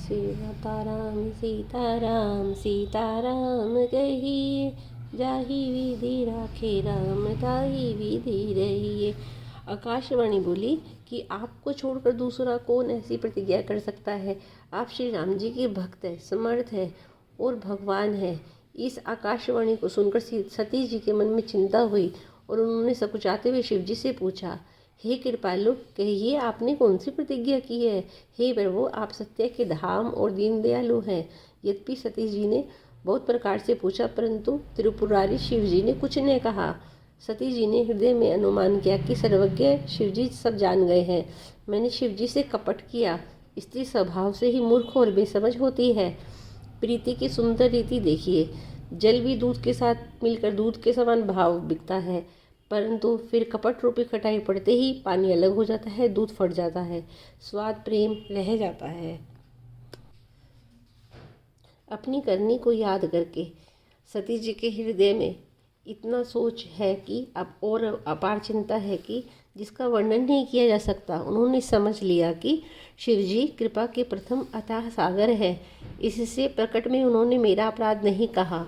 सीताराम सीताराम सीताराम कहिए, जाहि विधि राखे राम ताहि विधि रहिए। आकाशवाणी बोली कि आपको छोड़कर दूसरा कौन ऐसी प्रतिज्ञा कर सकता है। आप श्री राम जी के भक्त हैं, समर्थ हैं और भगवान हैं। इस आकाशवाणी को सुनकर सती जी के मन में चिंता हुई और उन्होंने सकुचाते हुए शिव जी से पूछा, हे कृपालु, कहिए आपने कौन सी प्रतिज्ञा की है। हे प्रभु, आप सत्य के धाम और दीन दयालु हैं। यद्यपि सती जी ने बहुत प्रकार से पूछा, परंतु त्रिपुरारी शिव जी ने कुछ नहीं कहा। सती जी ने हृदय में अनुमान किया कि सर्वज्ञ शिव जी सब जान गए हैं। मैंने शिव जी से कपट किया। स्त्री स्वभाव से ही मूर्ख और बेसमझ होती है। प्रीति की सुंदर रीति देखिए, जल भी दूध के साथ मिलकर दूध के समान भाव बिकता है, परंतु फिर कपट रूपी खटाई पड़ते ही पानी अलग हो जाता है, दूध फट जाता है, स्वाद प्रेम रह जाता है। अपनी करनी को याद करके सती जी के हृदय में इतना सोच है कि अब और अपार चिंता है कि जिसका वर्णन नहीं किया जा सकता। उन्होंने समझ लिया कि शिवजी कृपा के प्रथम अथाह सागर है। इससे प्रकट में उन्होंने मेरा अपराध नहीं कहा।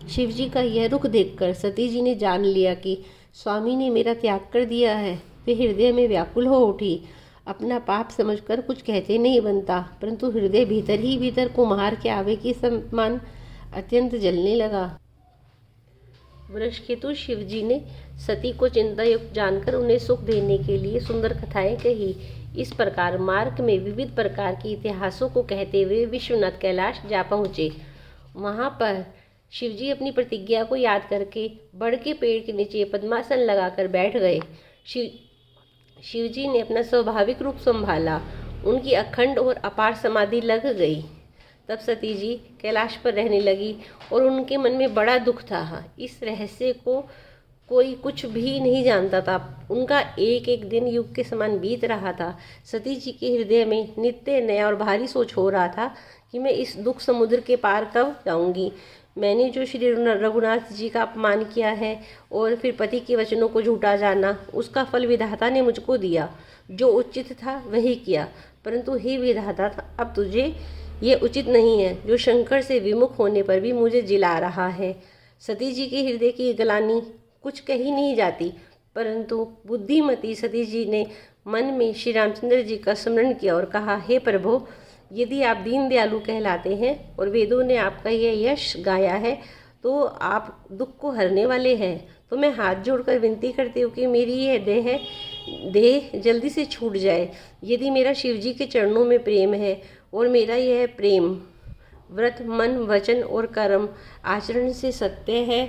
शिवजी का यह रुख देखकर सती जी ने जान लिया कि स्वामी ने मेरा त्याग कर दिया है। वे हृदय में व्याकुल हो उठी। अपना पाप समझकर कुछ कहते नहीं बनता, परंतु हृदय भीतर ही भीतर कुम्हार के आवे के समान अत्यंत जलने लगा। वृषकेतु शिव जी ने सती को चिंता युक्त जानकर उन्हें सुख देने के लिए सुंदर कथाएं कही। इस प्रकार मार्ग में विविध प्रकार के इतिहासों को कहते हुए विश्वनाथ कैलाश जा पहुँचे। वहाँ पर शिवजी अपनी प्रतिज्ञा को याद करके बड़ के पेड़ के नीचे पद्मासन लगाकर बैठ गए। शिवजी ने अपना स्वाभाविक रूप संभाला। उनकी अखंड और अपार समाधि लग गई। तब सती जी कैलाश पर रहने लगी और उनके मन में बड़ा दुख था। इस रहस्य को कोई कुछ भी नहीं जानता था। उनका एक एक दिन युग के समान बीत रहा था। सती जी के हृदय में नित्य नया और भारी सोच हो रहा था कि मैं इस दुख समुद्र के पार कब जाऊंगी। मैंने जो श्री रघुनाथ जी का अपमान किया है और फिर पति के वचनों को झूठा जाना, उसका फल विधाता ने मुझको दिया। जो उचित था वही किया, परंतु हे विधाता, अब तुझे ये उचित नहीं है जो शंकर से विमुख होने पर भी मुझे जिला रहा है। सती जी के हृदय की ग्लानि कुछ कही नहीं जाती, परंतु बुद्धिमती सती जी ने मन में श्री रामचंद्र जी का स्मरण किया और कहा, हे प्रभु, यदि आप दीन दयालु कहलाते हैं और वेदों ने आपका यह यश गाया है, तो आप दुख को हरने वाले हैं। तो मैं हाथ जोड़कर विनती करती हूँ कि मेरी यह देह जल्दी से छूट जाए। यदि मेरा शिवजी के चरणों में प्रेम है और मेरा यह प्रेम व्रत मन वचन और कर्म आचरण से सत्य है,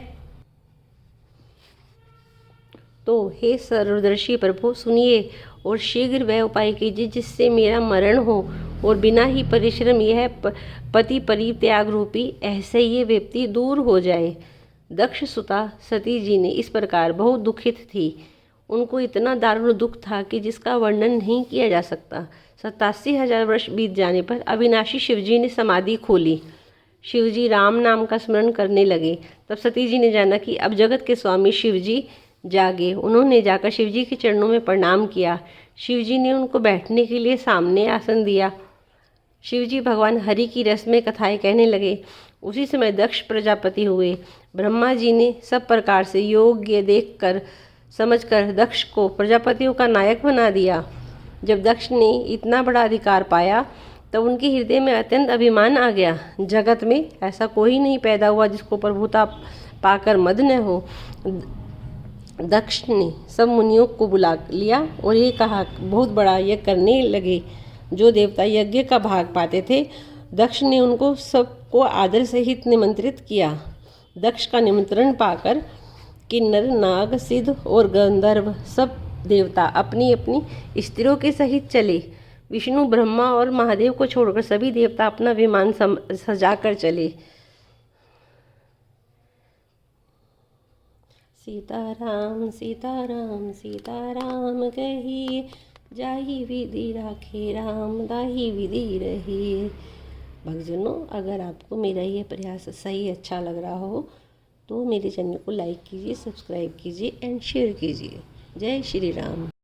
तो हे सर्वदर्शी प्रभु, सुनिए और शीघ्र वह उपाय कीजिए जिससे मेरा मरण हो और बिना ही परिश्रम यह पति परित्याग रूपी ऐसे ये व्यक्ति दूर हो जाए। दक्ष सुता सती जी ने इस प्रकार बहुत दुखित थी। उनको इतना दारुण दुख था कि जिसका वर्णन नहीं किया जा सकता। 87,000 वर्ष बीत जाने पर अविनाशी शिवजी ने समाधि खोली। शिवजी राम नाम का स्मरण करने लगे। तब सती जी ने जाना कि अब जगत के स्वामी शिवजी जागे। उन्होंने जाकर शिवजी के चरणों में प्रणाम किया। शिवजी ने उनको बैठने के लिए सामने आसन दिया। शिवजी भगवान हरि की रस में कथाएं कहने लगे। उसी समय दक्ष प्रजापति हुए। ब्रह्मा जी ने सब प्रकार से योग्य देखकर समझकर दक्ष को प्रजापतियों का नायक बना दिया। जब दक्ष ने इतना बड़ा अधिकार पाया तब उनके हृदय में अत्यंत अभिमान आ गया। जगत में ऐसा कोई नहीं पैदा हुआ जिसको प्रभुता पाकर मद न हो। दक्ष ने सब मुनियों को बुला लिया और ये कहा, बहुत बड़ा यज्ञ करने लगे। जो देवता यज्ञ का भाग पाते थे, दक्ष ने उनको सबको आदर सहित निमंत्रित किया। दक्ष का निमंत्रण पाकर किन्नर नाग सिद्ध और गंधर्व सब देवता अपनी अपनी स्त्रियों के सहित चले। विष्णु ब्रह्मा और महादेव को छोड़कर सभी देवता अपना विमान सजाकर चले। सीताराम सीताराम सीताराम कहिए, जाहि विधि राखे राम ताहि विधि रहिए। भक्तजनों, अगर आपको मेरा ये प्रयास सही अच्छा लग रहा हो तो मेरे चैनल को लाइक कीजिए, सब्सक्राइब कीजिए एंड शेयर कीजिए। जय श्री राम।